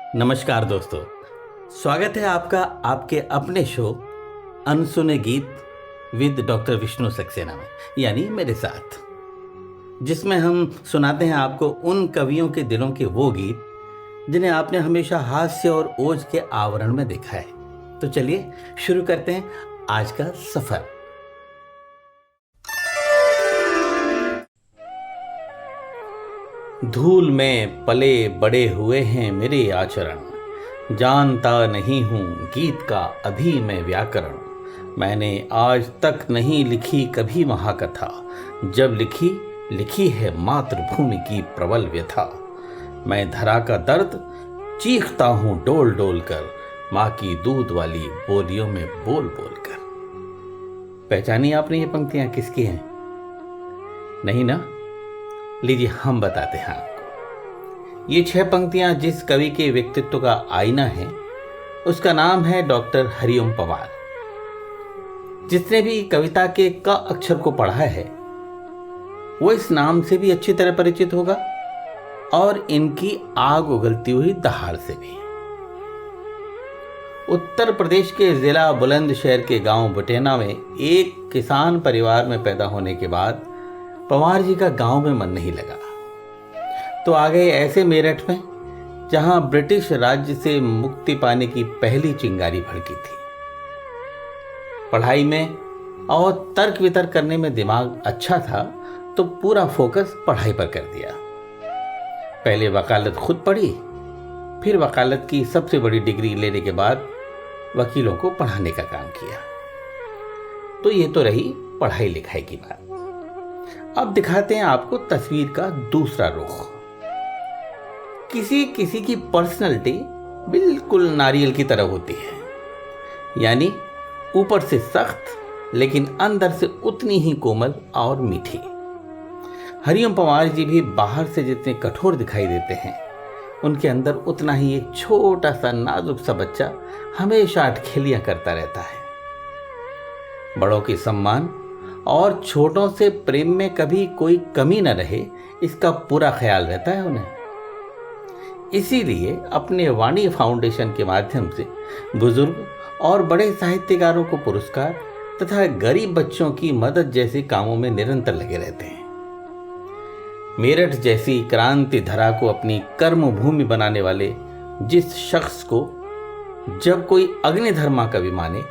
नमस्कार दोस्तों, स्वागत है आपका आपके अपने शो अनसुने गीत विद डॉक्टर विष्णु सक्सेना में, यानी मेरे साथ, जिसमें हम सुनाते हैं आपको उन कवियों के दिलों के वो गीत जिन्हें आपने हमेशा हास्य और ओज के आवरण में देखा है। तो चलिए शुरू करते हैं आज का सफर। धूल में पले बड़े हुए हैं मेरे आचरण, जानता नहीं हूँ गीत का अभी मैं व्याकरण। मैंने आज तक नहीं लिखी कभी महाकथा, जब लिखी है मातृभूमि की प्रबल व्यथा। मैं धरा का दर्द चीखता हूँ डोल डोल कर, माँ की दूध वाली बोलियों में बोल बोल कर। पहचानी आपने ये पंक्तियाँ किसकी हैं? नहीं ना? लीजिए हम बताते हैं आपको। ये 6 पंक्तियां जिस कवि के व्यक्तित्व का आईना है उसका नाम है डॉक्टर हरिओम पवार। जिसने भी कविता के क अक्षर को पढ़ा है वो इस नाम से भी अच्छी तरह परिचित होगा और इनकी आग उगलती हुई दहाड़ से भी। उत्तर प्रदेश के जिला बुलंदशहर के गांव बटेना में एक किसान परिवार में पैदा होने के बाद पवार जी का गांव में मन नहीं लगा, तो आ गए ऐसे मेरठ में जहां ब्रिटिश राज्य से मुक्ति पाने की पहली चिंगारी भड़की थी। पढ़ाई में और तर्क वितर्क करने में दिमाग अच्छा था, तो पूरा फोकस पढ़ाई पर कर दिया। पहले वकालत खुद पढ़ी, फिर वकालत की सबसे बड़ी डिग्री लेने के बाद वकीलों को पढ़ाने का काम किया। तो ये तो रही पढ़ाई लिखाई की बात। अब दिखाते हैं आपको तस्वीर का दूसरा रुख। किसी किसी की पर्सनैलिटी बिल्कुल नारियल की तरह होती है, यानी ऊपर से सख्त लेकिन अंदर से उतनी ही कोमल और मीठी। हरिओम पवार जी भी बाहर से जितने कठोर दिखाई देते हैं, उनके अंदर उतना ही एक छोटा सा नाजुक सा बच्चा हमेशा अटखेलियां करता रहता है। बड़ों के सम्मान और छोटों से प्रेम में कभी कोई कमी न रहे, इसका पूरा ख्याल रहता है उन्हें। इसीलिए अपने वाणी फाउंडेशन के माध्यम से बुजुर्ग और बड़े साहित्यकारों को पुरस्कार तथा गरीब बच्चों की मदद जैसे कामों में निरंतर लगे रहते हैं। मेरठ जैसी क्रांति धरा को अपनी कर्म भूमि बनाने वाले जिस शख्स को जब कोई अग्निधर्मा कवि माने,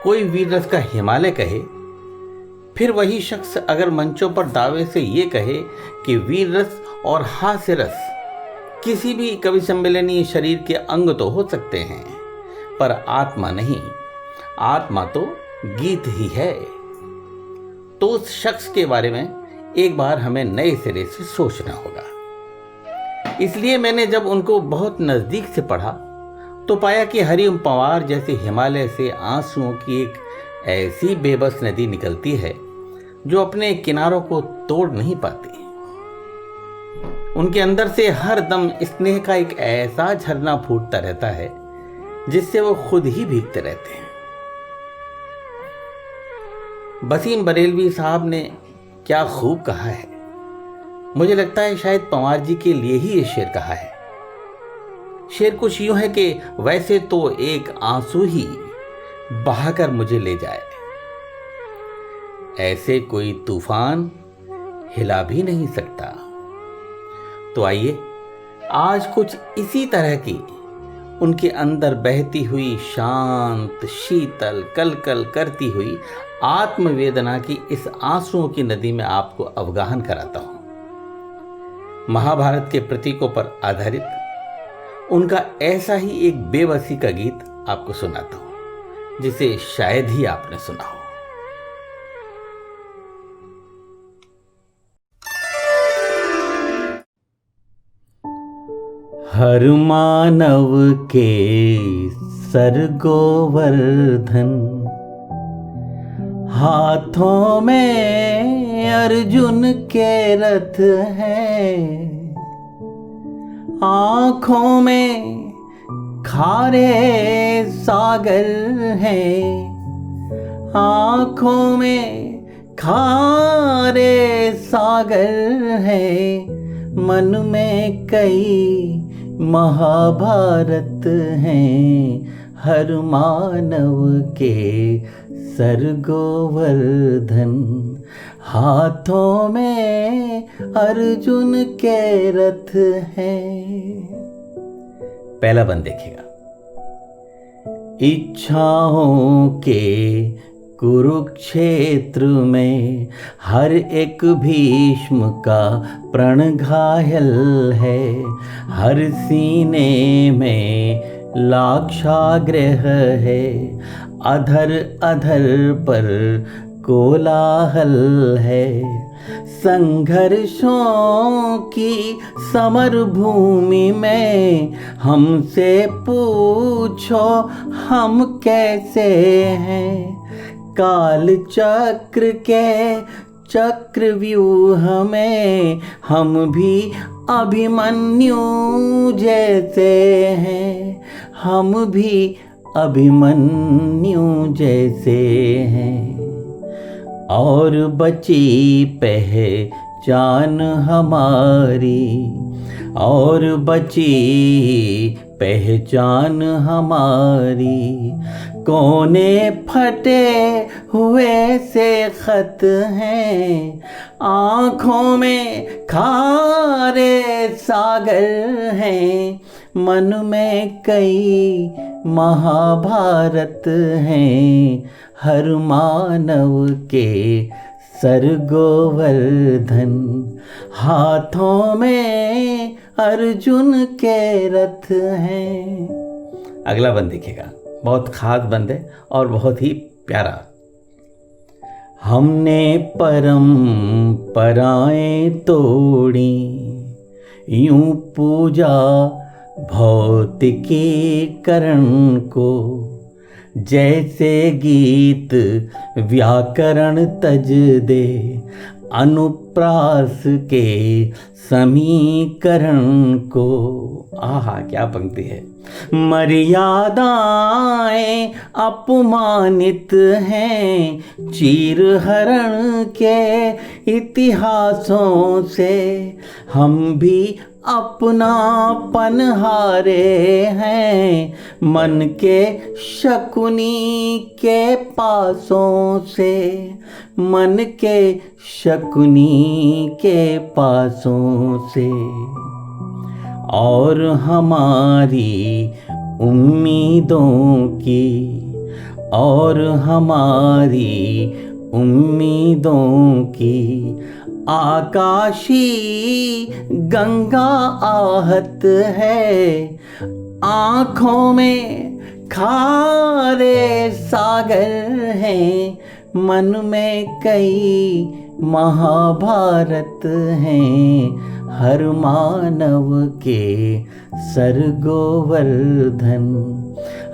कोई वीर रस का हिमालय कहे, फिर वही शख्स अगर मंचों पर दावे से ये कहे कि वीर रस और हास्य रस किसी भी कवि सम्मेलनीय शरीर के अंग तो हो सकते हैं, पर आत्मा नहीं, आत्मा तो गीत ही है। तो उस शख्स के बारे में एक बार हमें नए सिरे से सोचना होगा। इसलिए मैंने जब उनको बहुत नज़दीक से पढ़ा तो पाया कि हरिओम पवार जैसे हिमालय से आंसुओं की एक ऐसी बेबस नदी निकलती है जो अपने किनारों को तोड़ नहीं पाती। उनके अंदर से हर दम स्नेह का एक ऐसा झरना फूटता रहता है जिससे वो खुद ही भीगते रहते हैं। वसीम बरेलवी साहब ने क्या खूब कहा है। मुझे लगता है शायद पवार जी के लिए ही ये शेर कहा है। शेर कुछ यूं है कि वैसे तो एक आंसू ही बहाकर मुझे ले जाए, ऐसे कोई तूफान हिला भी नहीं सकता। तो आइए आज कुछ इसी तरह की उनके अंदर बहती हुई शांत शीतल कलकल करती हुई आत्मवेदना की इस आंसुओं की नदी में आपको अवगाहन कराता हूं। महाभारत के प्रतीकों पर आधारित उनका ऐसा ही एक बेबसी का गीत आपको सुनाता हूं, जिसे शायद ही आपने सुना हो। हर मानव के सर गोवर्धन, हाथों में अर्जुन के रथ है, आँखों में खारे सागर है, आँखों में खारे सागर है, मन में कई महाभारत हैं हर मानव के सर गोवर्धन, हाथों में अर्जुन के रथ हैं। पहला बंद देखिएगा। इच्छाओं के कुरुक्षेत्र में हर एक भीष्म का प्रण घायल है, हर सीने में लाक्षागृह है, अधर अधर पर कोलाहल है। संघर्षों की समर भूमि में हमसे पूछो हम कैसे हैं। काल चक्र के चक्रव्यूह में हम भी अभिमन्यु जैसे हैं, हम भी अभिमन्यु जैसे हैं। और बची पहचान हमारी, और बची पहचान हमारी, कोने फटे हुए से खत हैं, आँखों में खारे सागर हैं, मन में कई महाभारत हैं, हर मानव के सर गोवर्धन, हाथों में अर्जुन के रथ हैं। अगला बंद देखिएगा, बहुत खास बंद है और बहुत ही प्यारा। हमने परंपराएं तोड़ी, यूं पूजा भौतिकीकरण को, जैसे गीत व्याकरण तज दे अनुप्रास के समीकरण को। आहा क्या पंक्ति है। मर्यादाएं अपमानित हैं चीरहरण के इतिहासों से, हम भी अपनापन हारे हैं मन के शकुनी के पासों से, मन के शकुनी के पासों से। और हमारी उम्मीदों की, और हमारी उम्मीदों की आकाशी गंगा आहत है, आँखों में खारे सागर हैं, मन में कई महाभारत हैं, हर मानव के सर गोवर्धन,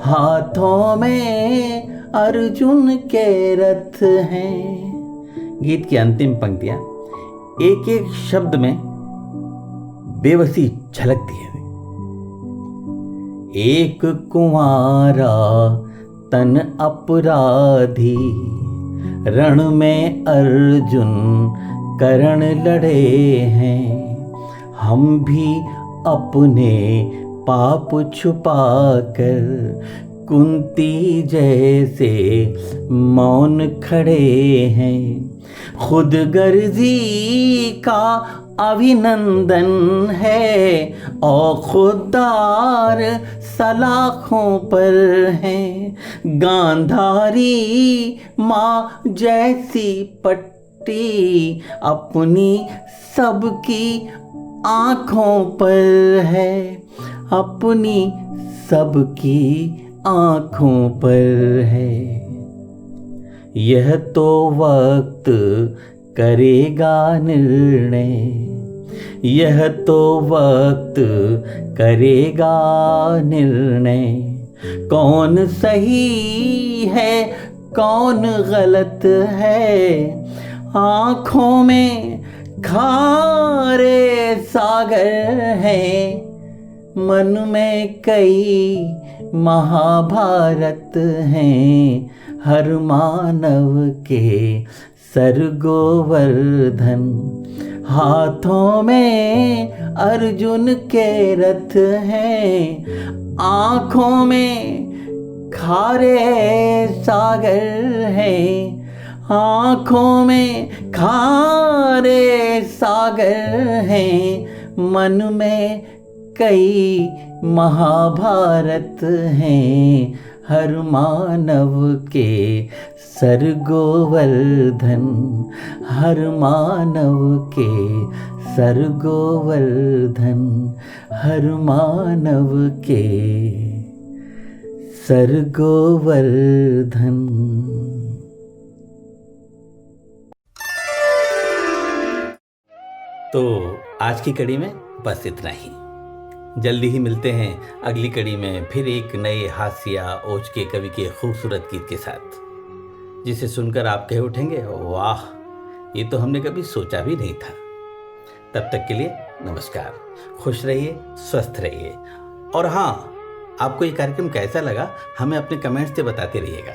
हाथों में अर्जुन के रथ हैं। गीत की अंतिम पंक्तियां एक एक शब्द में बेबसी झलकती है। एक कुंवारा तन अपराधी, रण में अर्जुन करण लड़े हैं, हम भी अपने पाप छुपाकर कुंती जैसे मौन खड़े हैं। खुद गर्जी का अभिनंदन है और खुददार सलाखों पर हैं, गांधारी माँ जैसी पट्टी अपनी सबकी आँखों पर है, अपनी सबकी आँखों पर है। यह तो वक्त करेगा निर्णय, यह तो वक्त करेगा निर्णय, कौन सही है कौन गलत है। आँखों में खारे सागर हैं, मन में कई महाभारत हैं, हर मानव के सर गोवर्धन, हाथों में अर्जुन के रथ हैं, आँखों में खारे सागर हैं, आँखों में खारे सागर हैं, मन में कई महाभारत हैं, हर मानव के सर गोवर्धन, हर मानव के सर गोवर्धन, हर मानव के सर गोवर्धन। तो आज की कड़ी में बस इतना ही। जल्दी ही मिलते हैं अगली कड़ी में फिर एक नए हास्या ओज के कवि के खूबसूरत गीत के साथ, जिसे सुनकर आप कह उठेंगे वाह, ये तो हमने कभी सोचा भी नहीं था। तब तक के लिए नमस्कार, खुश रहिए, स्वस्थ रहिए। और हाँ, आपको ये कार्यक्रम कैसा लगा हमें अपने कमेंट्स से बताते रहिएगा।